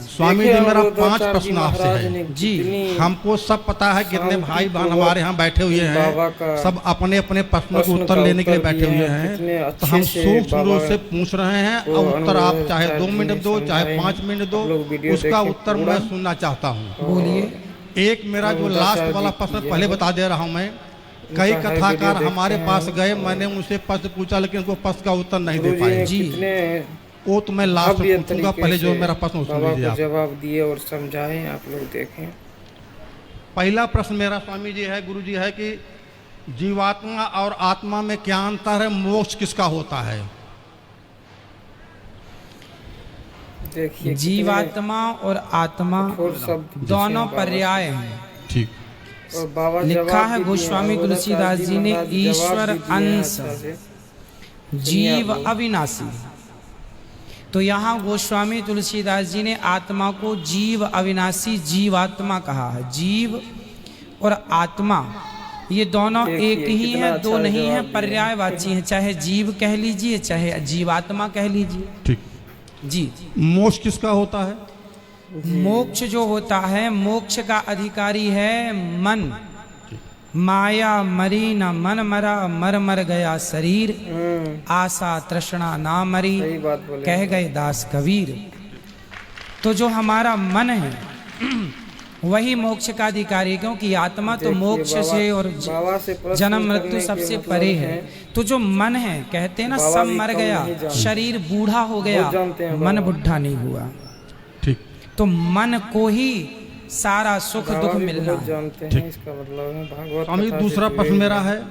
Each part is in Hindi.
स्वामी जी मेरा 5 प्रश्न आपसे है जी। हमको सब पता है कितने भाई बहन हमारे यहाँ बैठे हुए हैं, सब अपने अपने प्रश्नों के उत्तर लेने के लिए बैठे हुए हैं, तो हम सूक्ष्म रूप से पूछ रहे हैं और उत्तर आप चाहे 2 मिनट दो चाहे 5 मिनट दो, उसका उत्तर मैं सुनना चाहता हूँ। बोलिए। एक मेरा जो लास्ट वाला प्रश्न पहले बता दे रहा हूँ मैं, कई कथाकार हमारे पास गए, मैंने उनसे प्रश्न पूछा लेकिन उनको प्रश्न का उत्तर नहीं दे पाए जी। वो तो मैं लास्ट में पूछूंगा, पहले जो मेरा प्रश्न सुन लीजिए आप। जवाब दिए और समझाएं, आप लोग देखें। पहला प्रश्न मेरा स्वामी जी है, गुरु जी है कि जीवात्मा और आत्मा में क्या अंतर है, मोक्ष किसका होता है? देखिए, जीवात्मा और आत्मा दोनों पर्याय हैं। ठीक। लिखा है गोस्वामी तुलसीदास जी ने, ईश्वर अंश जीव अविनाशी। तो यहाँ गोस्वामी तुलसीदास जी ने आत्मा को जीव अविनाशी जीवात्मा कहा है। जीव और आत्मा ये दोनों एक ही हैं, दो नहीं हैं, पर्यायवाची हैं। चाहे जीव कह लीजिए चाहे जीवात्मा कह लीजिए। ठीक जी। मोक्ष किसका होता है? मोक्ष जो होता है, मोक्ष का अधिकारी है मन। माया मरी न मन मरा, मर मर गया शरीर, आशा तृष्णा ना मरी, कह गए दास कबीर। तो जो हमारा मन है वही मोक्ष का अधिकारी है, क्योंकि आत्मा तो मोक्ष से और जन्म मृत्यु सबसे परे है। तो जो मन है, कहते हैं ना सब मर गया, शरीर बूढ़ा हो गया, मन बुढ़ा नहीं हुआ। ठीक। तो मन को ही सारा सुख दुख मिलना है, इसका मतलब है भागवत। स्वामी दूसरा प्रश्न मेरा है,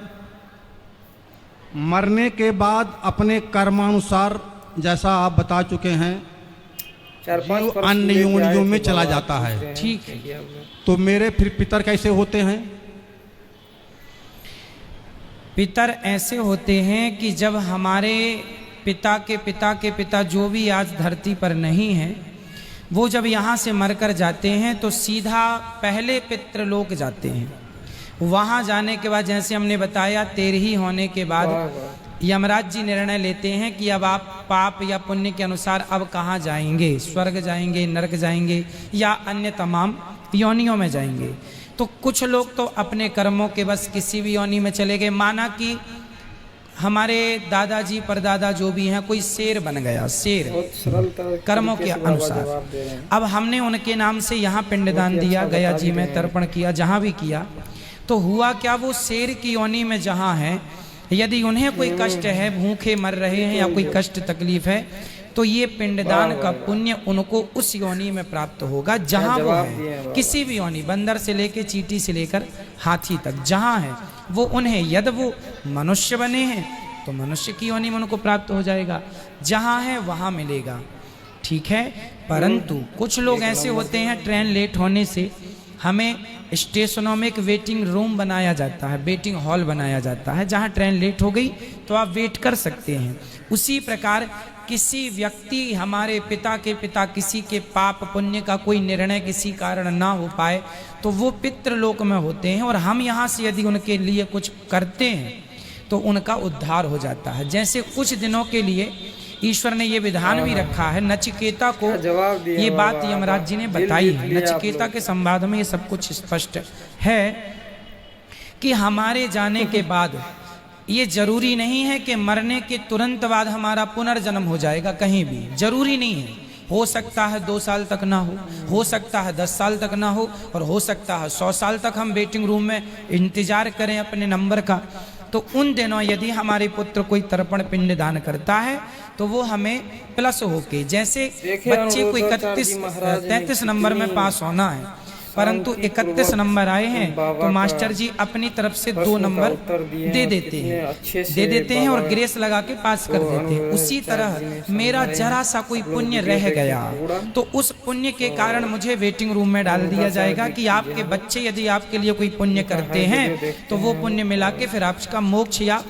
मरने के बाद अपने कर्मानुसार, जैसा आप बता चुके हैं, जीव अन्य योनियों में चला जाता है। ठीक है। तो मेरे फिर पितर कैसे होते हैं? पितर ऐसे होते हैं कि जब हमारे पिता के पिता के पिता जो भी आज धरती पर नहीं है, वो जब यहाँ से मरकर जाते हैं तो सीधा पहले पितृलोक जाते हैं। वहाँ जाने के बाद, जैसे हमने बताया, 13 होने के बाद यमराज जी निर्णय लेते हैं कि अब आप पाप या पुण्य के अनुसार अब कहाँ जाएंगे, स्वर्ग जाएंगे, नरक जाएंगे या अन्य तमाम योनियों में जाएंगे। तो कुछ लोग तो अपने कर्मों के बस किसी भी योनि में चले गए। माना कि हमारे दादाजी परदादा जो भी हैं, कोई शेर बन गया, शेर कर्मों के अनुसार। अब हमने उनके नाम से यहाँ पिंडदान दिया, गया जी में तर्पण किया, जहाँ भी किया, तो हुआ क्या, वो शेर की योनि में जहाँ है, यदि उन्हें कोई कष्ट है, भूखे मर रहे हैं या कोई कष्ट तकलीफ है, तो ये पिंडदान का पुण्य उनको उस योनि में प्राप्त होगा जहाँ वो है। किसी भी योनि, बंदर से लेकर चींटी से लेकर हाथी तक जहाँ है वो उन्हें, यदि वो मनुष्य बने हैं तो मनुष्य की योनि में उनको प्राप्त हो जाएगा, जहाँ है वहाँ मिलेगा। ठीक है। परंतु कुछ लोग ऐसे होते हैं, ट्रेन लेट होने से हमें स्टेशनों में एक वेटिंग रूम बनाया जाता है, वेटिंग हॉल बनाया जाता है, जहाँ ट्रेन लेट हो गई तो आप वेट कर सकते हैं। उसी प्रकार किसी व्यक्ति, हमारे पिता के पिता, किसी के पाप पुण्य का कोई निर्णय किसी कारण ना हो पाए तो वो पितृलोक में होते हैं, और हम यहाँ से यदि उनके लिए कुछ करते हैं तो उनका उद्धार हो जाता है। जैसे कुछ दिनों के लिए ईश्वर ने ये विधान भी रखा है, नचिकेता को ये बात यमराज जी ने बताई है। नचिकेता के संवाद में ये सब कुछ स्पष्ट है कि हमारे जाने के बाद ये जरूरी नहीं है कि मरने के तुरंत बाद हमारा पुनर्जन्म हो जाएगा, कहीं भी जरूरी नहीं है। हो सकता है 2 साल तक ना हो सकता है 10 साल तक ना हो, और हो सकता है 100 साल तक हम वेटिंग रूम में इंतजार करें अपने नंबर का। तो उन दिनों यदि हमारे पुत्र कोई तर्पण पिंड दान करता है तो वो हमें प्लस होके, जैसे बच्चे को 33 नंबर में पास होना है, परंतु 31 नंबर आए हैं तो मास्टर जी अपनी तरफ से 2 नंबर दे देते हैं और ग्रेस लगा के पास कर देते हैं। उसी तरह मेरा जरा सा कोई पुण्य रह गया तो उस पुण्य के कारण मुझे वेटिंग रूम में डाल दिया जाएगा कि आपके बच्चे यदि आपके लिए कोई पुण्य करते हैं तो वो पुण्य मिला के फिर आपका मोक्ष या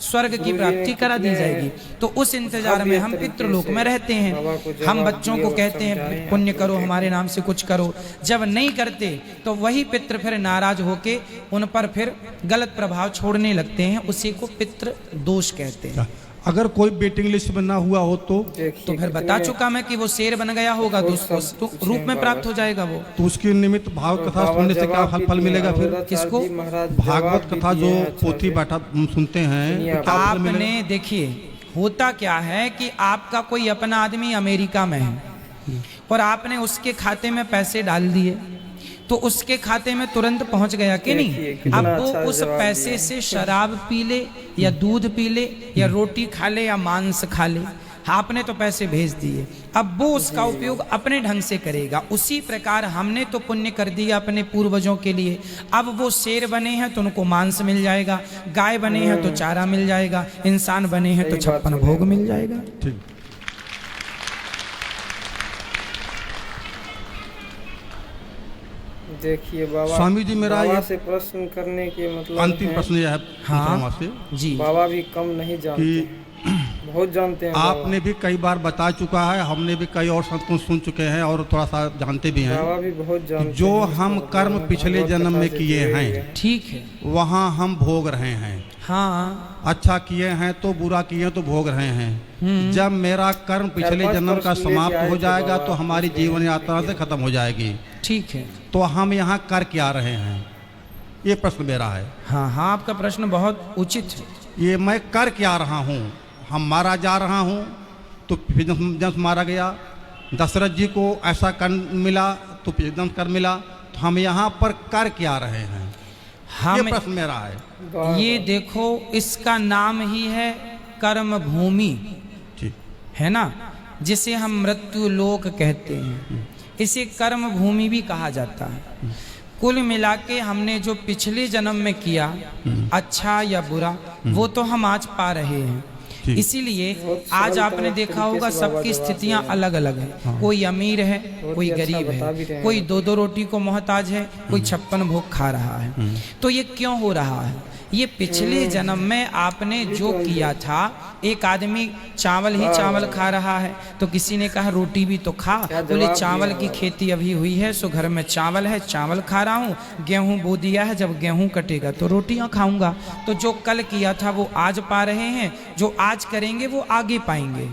स्वर्ग की प्राप्ति करा दी जाएगी। तो उस इंतजार में हम पितृलोक में रहते हैं। हम बच्चों को कहते हैं पुण्य करो, हमारे नाम से कुछ करो। जब नहीं करते तो वही पितृ फिर नाराज होके उन पर फिर गलत प्रभाव छोड़ने लगते हैं, उसी को पितृ दोष कहते हैं। अगर कोई वेटिंग लिस्ट में ना हुआ हो तो देखिए फिर बता चुका मैं कि वो शेर बन गया होगा तो उसको रूप में प्राप्त हो जाएगा वो। तो उसके निमित्त भागवत कथा सुनने से क्या फल मिलेगा फिर? किसको? भागवत कथा जो पोथी बैठा सुनते हैं तो क्या फल मिलेगा? आपने देखिए होता क्या है कि आपका कोई अपना आदमी अमेरिका में है और आपने उसके खाते में पैसे डाल दिए तो उसके खाते में तुरंत पहुंच गया कि नहीं? अब वो उस पैसे से शराब पी ले या दूध पी ले या रोटी खा ले या मांस खा ले, आपने तो पैसे भेज दिए, अब वो उसका उपयोग अपने ढंग से करेगा। उसी प्रकार हमने तो पुण्य कर दिया अपने पूर्वजों के लिए, अब वो शेर बने हैं तो उनको मांस मिल जाएगा, गाय बने हैं तो चारा मिल जाएगा, इंसान बने हैं तो 56 भोग मिल जाएगा। ठीक। देखिए बाबा, स्वामी जी मेरा बाबा ये से प्रश्न करने के मतलब अंतिम प्रश्न यह है हाँ से जी, बाबा भी कम नहीं जानते कि बहुत जानते हैं बाबा। आपने भी कई बार बता चुका है, हमने भी कई और संतों सुन चुके हैं और थोड़ा सा जानते भी हैं बाबा भी बहुत जानते जो हैं हम कर्म पिछले जन्म में किए हैं ठीक है, वहाँ हम भोग रहे हैं। हाँ अच्छा किए हैं तो बुरा किए तो भोग रहे हैं। जब मेरा कर्म पिछले जन्म का समाप्त हो जाएगा तो हमारी जीवन यात्रा से खत्म हो जाएगी। ठीक है, तो हम यहाँ कर क्या रहे हैं, ये प्रश्न मेरा है। हाँ हाँ आपका प्रश्न बहुत उचित है। ये मैं कर क्या रहा हूँ? हम मारा जा रहा हूँ तो फिर जब मारा गया, दशरथ जी को ऐसा कर मिला तो फिर एकदम कर मिला, तो हम यहाँ पर कर क्या रहे हैं, ये प्रश्न मेरा है। ये देखो इसका नाम ही है कर्म भूमि, ठीक है ना, जिसे हम मृत्यु लोक कहते हैं, इसे कर्म भूमि भी कहा जाता है। कुल मिला के हमने जो पिछले जन्म में किया अच्छा या बुरा वो तो हम आज पा रहे हैं। इसीलिए आज आपने देखा होगा सबकी स्थितियां अलग अलग हैं। कोई अमीर है, कोई गरीब है, कोई 2-2 रोटी को मोहताज है, कोई 56 भोग खा रहा है। तो ये क्यों हो रहा है? ये पिछले जन्म में आपने जो किया था। एक आदमी चावल ही चावल खा रहा है तो किसी ने कहा रोटी भी तो खा, बोले चावल की खेती अभी हुई है सो घर में चावल है, चावल खा रहा हूँ, गेहूं बो दिया है, जब गेहूं कटेगा तो रोटियां खाऊंगा। तो जो कल किया था वो आज पा रहे हैं, जो आज करेंगे वो आगे पाएंगे।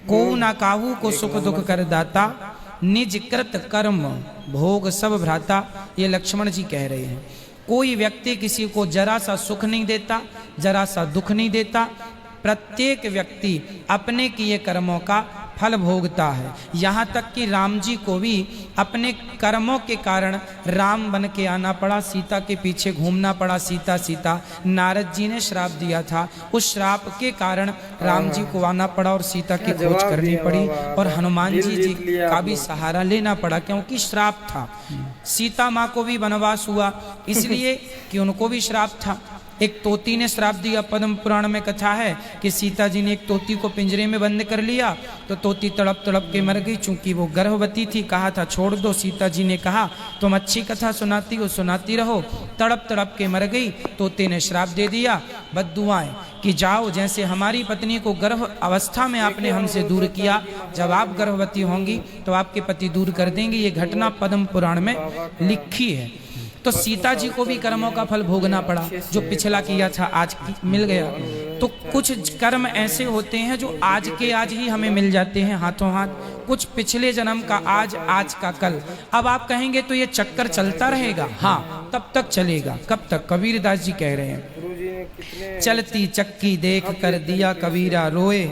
को ना काहू को सुख दुख कर दाता, निज कृत कर्म भोग सब भ्राता, ये लक्ष्मण जी कह रहे हैं। कोई व्यक्ति किसी को जरा सा सुख नहीं देता, जरा सा दुख नहीं देता, प्रत्येक व्यक्ति अपने किए कर्मों का फल भोगता है। यहाँ तक कि राम जी को भी अपने कर्मों के कारण राम बन के आना पड़ा, सीता के पीछे घूमना पड़ा, सीता सीता। नारद जी ने श्राप दिया था, उस श्राप के कारण राम जी को आना पड़ा और सीता की खोज करनी पड़ी, और हनुमान जी का भी सहारा लेना पड़ा क्योंकि श्राप था। सीता माँ को भी वनवास हुआ इसलिए कि उनको भी श्राप था। एक तोती ने श्राप दिया, पद्म पुराण में कथा है कि सीता जी ने एक तोती को पिंजरे में बंद कर लिया तो तोती तड़प तड़प के मर गई, चूंकि वो गर्भवती थी। कहा था छोड़ दो, सीता जी ने कहा तुम अच्छी कथा सुनाती हो, सुनाती रहो। तड़प तड़प के मर गई। तोते ने श्राप दे दिया, बद्दुआएं कि जाओ, जैसे हमारी पत्नी को गर्भ अवस्था में आपने हमसे दूर किया, जब आप गर्भवती होंगी तो आपके पति दूर कर देंगे। ये घटना पद्म पुराण में लिखी है। तो सीता जी को भी कर्मों का फल भोगना पड़ा, जो पिछला किया था आज मिल गया। तो कुछ कर्म ऐसे होते हैं जो आज के आज ही हमें मिल जाते हैं हाथों हाथ, कुछ पिछले जन्म का आज, आज का कल। अब आप कहेंगे तो ये चक्कर चलता रहेगा? हाँ, तब तक चलेगा। कब तक? कबीरदास जी कह रहे हैं, चलती चक्की देख कर दिया कबीरा रोए,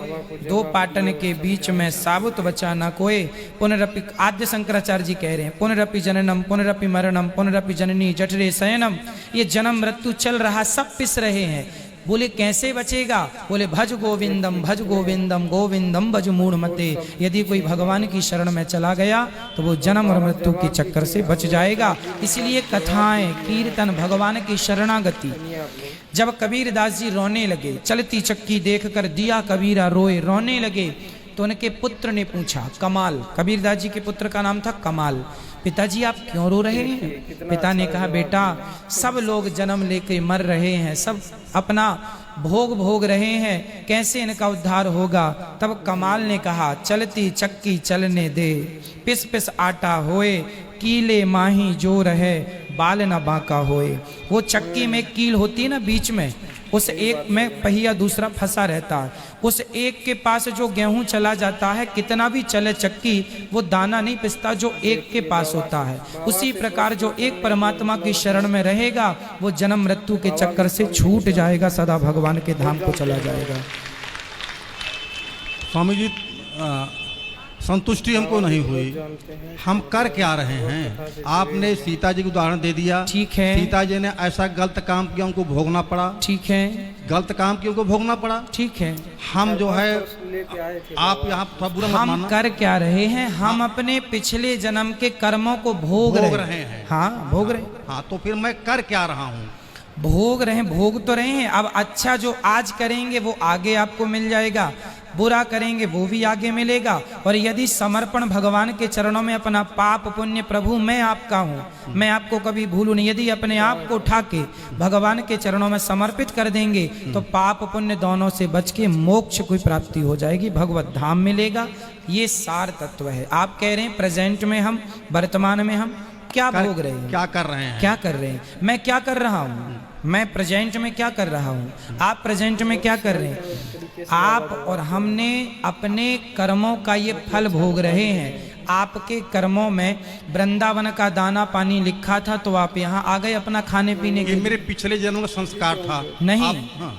दो पाटन के बीच में साबुत बचा न कोए। पुनरपि, आद्य शंकराचार्य जी कह रहे हैं, पुनरपि जननम पुनरपि मरणम पुनरपि जननी जठरे शयनम। ये जन्म मृत्यु चल रहा, सब पिस रहे हैं। बोले कैसे बचेगा? बोले भज गोविंदम गोविंदम भज मूढ़ मते। यदि कोई भगवान की शरण में चला गया तो वो जन्म और मृत्यु के चक्कर से बच जाएगा। इसलिए कथाएं, कीर्तन, भगवान की शरणागति। जब कबीरदास जी रोने लगे, चलती चक्की देख कर दिया कबीरा रोए, रोने लगे, तो उनके पुत्र ने पूछा, कमाल, कबीरदास जी के पुत्र का नाम था कमाल, पिताजी आप क्यों रो रहे हैं? पिता ने कहा, बेटा सब लोग जन्म लेके मर रहे हैं, सब अपना भोग भोग रहे हैं, कैसे इनका उद्धार होगा? तब कमाल ने कहा, चलती चक्की चलने दे, पिस पिस आटा होए, कीले माही जो रहे, बाल न बांका होए। वो चक्की में कील होती है ना बीच में, उस एक में पहिया दूसरा फंसा रहता है। उस एक के पास जो गेहूं चला जाता है, कितना भी चले चक्की, वो दाना नहीं पिसता जो एक के पास होता है। उसी प्रकार जो एक परमात्मा की शरण में रहेगा वो जन्म मृत्यु के चक्कर से छूट जाएगा, सदा भगवान के धाम को चला जाएगा। स्वामी जी संतुष्टि हमको नहीं हुई, हम कर क्या रहे हैं? आपने सीता जी को उदाहरण दे दिया, ठीक है। सीता जी ने ऐसा गलत काम किया, उनको भोगना पड़ा, ठीक है। गलत काम किया उनको भोगना पड़ा, ठीक है। हम जो है आप यहाँ थोड़ा बुरा मत हम मानना, कर क्या रहे हैं? हम अपने पिछले जन्म के कर्मों को भोग रहे हैं। हाँ, भोग रहे। हाँ, तो फिर मैं कर क्या रहा हूँ? भोग रहे हैं, भोग तो रहे हैं। अब अच्छा जो आज करेंगे वो आगे आपको मिल जाएगा, बुरा करेंगे वो भी आगे मिलेगा। और यदि समर्पण भगवान के चरणों में अपना पाप पुण्य, प्रभु मैं आपका हूँ, मैं आपको कभी भूलूं नहीं, यदि अपने आप को उठा के भगवान के चरणों में समर्पित कर देंगे तो पाप पुण्य दोनों से बच के मोक्ष की प्राप्ति हो जाएगी, भगवत धाम मिलेगा। ये सार तत्व है। आप कह रहे हैं प्रेजेंट में हम, वर्तमान में हम क्या भोग रहे हैं, क्या कर रहे हैं, क्या कर रहे हैं? मैं क्या कर रहा हूँ? मैं प्रेजेंट में क्या कर रहा हूँ? आप प्रेजेंट में क्या कर रहे हैं? आप और हमने अपने कर्मों का ये फल भोग रहे हैं। आपके कर्मों में वृंदावन का दाना पानी लिखा था तो आप यहाँ आ गए अपना खाने पीने के। ये मेरे पिछले जन्म का संस्कार था। नहीं, हाँ।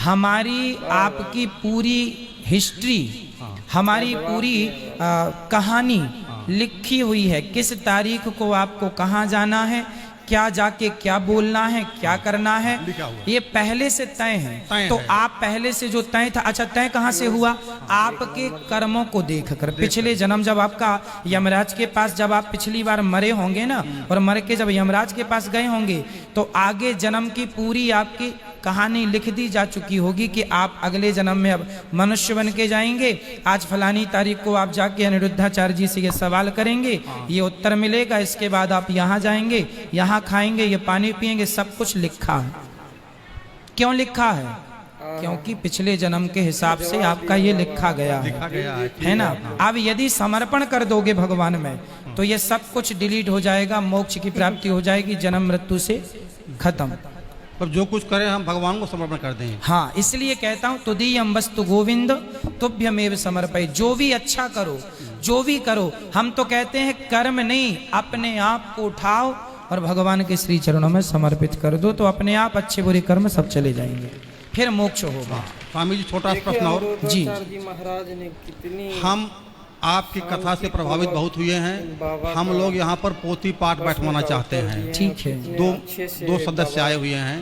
हमारी आपकी पूरी हिस्ट्री, हमारी पूरी कहानी लिखी हुई है। किस तारीख को आपको कहाँ जाना है, क्या जाके क्या बोलना है, क्या करना है, ये पहले से तय है। तो आप पहले से जो तय था, अच्छा तय कहाँ से हुआ? आपके कर्मों को देखकर। पिछले जन्म जब आपका यमराज के पास, जब आप पिछली बार मरे होंगे ना, और मर के जब यमराज के पास गए होंगे तो आगे जन्म की पूरी आपकी कहानी लिख दी जा चुकी होगी कि आप अगले जन्म में अब मनुष्य बन के जाएंगे। आज फलानी तारीख को आप जाके अनिरुद्धाचार्य जी से ये सवाल करेंगे, ये उत्तर मिलेगा, इसके बाद आप यहाँ जाएंगे, यहाँ खाएंगे, ये पानी पिएंगे, सब कुछ लिखा है। क्यों लिखा है? क्योंकि पिछले जन्म के हिसाब से आपका ये लिखा गया है ना। अब यदि समर्पण कर दोगे भगवान में तो ये सब कुछ डिलीट हो जाएगा, मोक्ष की प्राप्ति हो जाएगी, जन्म मृत्यु से खत्म। अब जो कुछ करें हम भगवान को समर्पण कर दें। हाँ, इसलिए कहता हूँ तुदीयम वस्तु गोविंद तुभ्यमेव समर्पय। जो भी अच्छा करो, जो भी करो, हम तो कहते हैं कर्म नहीं, अपने आप को उठाओ और भगवान के श्री चरणों में समर्पित कर दो, तो अपने आप अच्छे बुरे कर्म सब चले जाएंगे, फिर मोक्ष होगा। स्वामी जी छोटा प्रश्न और जी, महाराज ने कितनी, हम आपकी कथा से प्रभावित बहुत हुए हैं। हम लोग यहाँ पर पोथी पाठ बैठवाना चाहते हैं। ठीक है। दो सदस्य आए हुए हैं।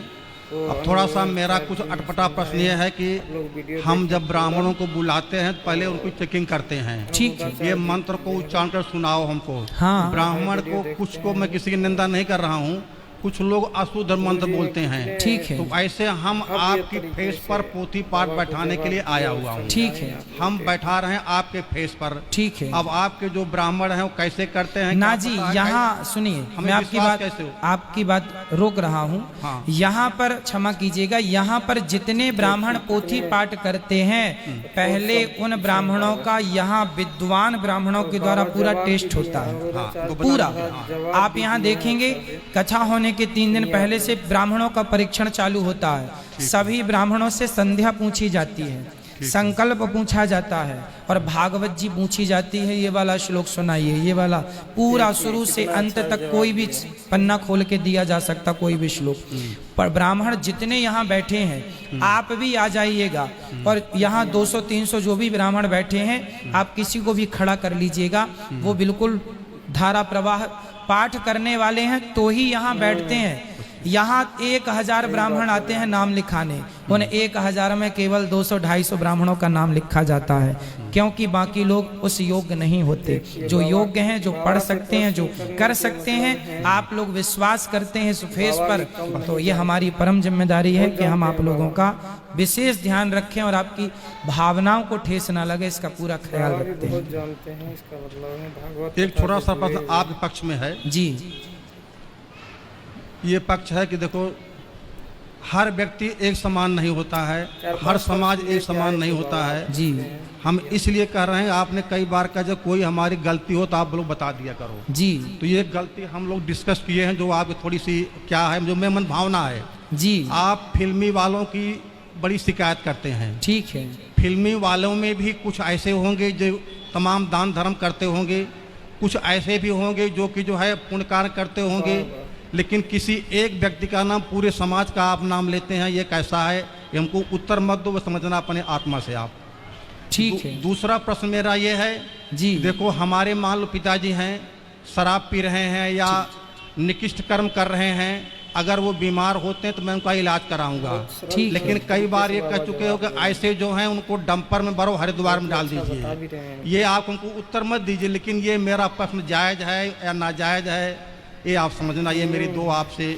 अब थोड़ा सा मेरा कुछ अटपटा प्रश्न ये है कि हम जब ब्राह्मणों को बुलाते हैं तो पहले उनको चेकिंग करते हैं। ठीक है। ये मंत्र को उच्चारण कर सुनाओ हमको। हाँ। ब्राह्मण को, कुछ को, मैं किसी की निंदा नहीं कर रहा हूँ, कुछ लोग अशुद्ध मंत्र बोलते हैं। ठीक है। तो ऐसे हम आपकी फेस पर पोथी पाठ बैठाने के लिए आया हुआ हूँ। ठीक है। हम बैठा रहे हैं आपके फेस पर। ठीक है। अब आपके जो ब्राह्मण हैं वो कैसे करते हैं? ना जी, यहाँ सुनिए, मैं आपकी बात रोक रहा हूँ। हाँ। यहाँ पर क्षमा कीजिएगा, यहाँ पर जितने ब्राह्मण पोथी पाठ करते हैं, पहले उन ब्राह्मणों का यहाँ विद्वान ब्राह्मणों के द्वारा पूरा टेस्ट होता है, पूरा। आप यहाँ देखेंगे कथा होने के 3 दिन पहले से ब्राह्मणों का परीक्षण चालू होता है। सभी ब्राह्मणों से संध्या पूछी जाती है, संकल्प पूछा जाता है और भागवत जी पूछी जाती है। ये वाला श्लोक सुनाइए, ये वाला पूरा शुरू से अंत तक कोई भी पन्ना खोल के दिया जा सकता, कोई भी श्लोक। पर ब्राह्मण जितने यहाँ बैठे हैं, आप भी आ जाइएगा, और यहाँ 200-300 जो भी ब्राह्मण बैठे हैं, आप किसी को भी खड़ा कर लीजिएगा। वो बिल्कुल धारा प्रवाह पाठ करने वाले हैं तो ही यहाँ बैठते हैं। यहाँ 1000 ब्राह्मण आते हैं नाम लिखाने, उन 1000 में केवल 200-250 ब्राह्मणों का नाम लिखा जाता है, क्योंकि बाकी लोग उस योग्य नहीं होते। जो योग्य हैं, जो पढ़ सकते हैं, जो कर सकते हैं, आप लोग विश्वास करते हैं इस फेस पर, तो ये हमारी परम जिम्मेदारी है कि हम आप लोगों का विशेष ध्यान रखें और आपकी भावनाओं को ठेस ना लगे, इसका पूरा ख्याल रखते हैं। जानते हैं इसका मतलब है। एक छोटा सा प्रश्न आपके पक्ष में है जी। ये पक्ष है कि देखो हर व्यक्ति एक समान नहीं होता है, हर समाज एक समान नहीं होता है जी। हम इसलिए कह रहे हैं, आपने कई बार कहा जब कोई हमारी गलती हो तो आप लोग बता दिया करो जी। तो ये गलती हम लोग डिस्कस किए हैं, जो आपकी थोड़ी सी क्या है, जो मेरी मन भावना है जी। आप फिल्मी वालों की बड़ी शिकायत करते हैं। ठीक है। फिल्मी वालों में भी कुछ ऐसे होंगे जो तमाम दान धर्म करते होंगे, कुछ ऐसे भी होंगे जो कि जो है पुण्य कार्य करते होंगे, लेकिन किसी एक व्यक्ति का नाम पूरे समाज का आप नाम लेते हैं, ये कैसा है? ये हमको उत्तर मत दो, वो समझना अपने आत्मा से आप। ठीक है। दूसरा प्रश्न मेरा ये है जी। देखो, हमारे मान लो पिताजी हैं, शराब पी रहे हैं या निकृष्ट कर्म कर रहे हैं, अगर वो बीमार होते हैं तो मैं उनका इलाज कराऊंगा, ठीक। लेकिन कई बार ये कह चुके हो कि ऐसे जो हैं उनको डंपर में भरो, हरिद्वार में डाल दीजिए। ये आप उनको उत्तर मत दीजिए, लेकिन ये मेरा प्रश्न जायज है या नाजायज है, ये आप समझना। ये मेरी दो आपसे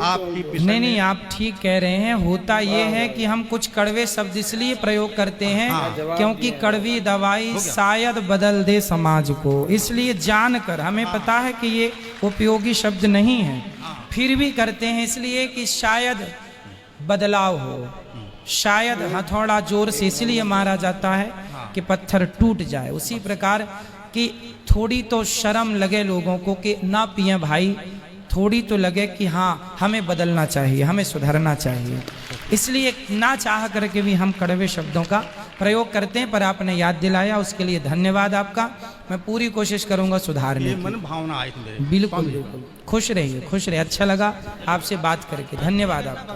आपकी नहीं, आप ठीक कह रहे हैं। होता ये है कि हम कुछ कड़वे शब्द इसलिए प्रयोग करते हैं क्योंकि कड़वी दवाई शायद बदल दे समाज को, इसलिए जानकर हमें पता है कि ये उपयोगी शब्द नहीं है, फिर भी करते हैं इसलिए कि शायद बदलाव हो। शायद हथौड़ा जोर से इसलिए मारा जाता है कि पत्थर टूट जाए। उसी प्रकार कि थोड़ी तो शर्म लगे लोगों को कि ना पिए भाई, थोड़ी तो लगे कि हाँ हमें बदलना चाहिए, हमें सुधरना चाहिए, इसलिए ना चाह करके भी हम कड़वे शब्दों का प्रयोग करते हैं। पर आपने याद दिलाया, उसके लिए धन्यवाद आपका। मैं पूरी कोशिश करूंगा सुधारने की। मन भावना आई मेरे। बिल्कुल बिल्कुल। खुश रहिए, खुश रहिए। अच्छा लगा आपसे बात करके, धन्यवाद आपका।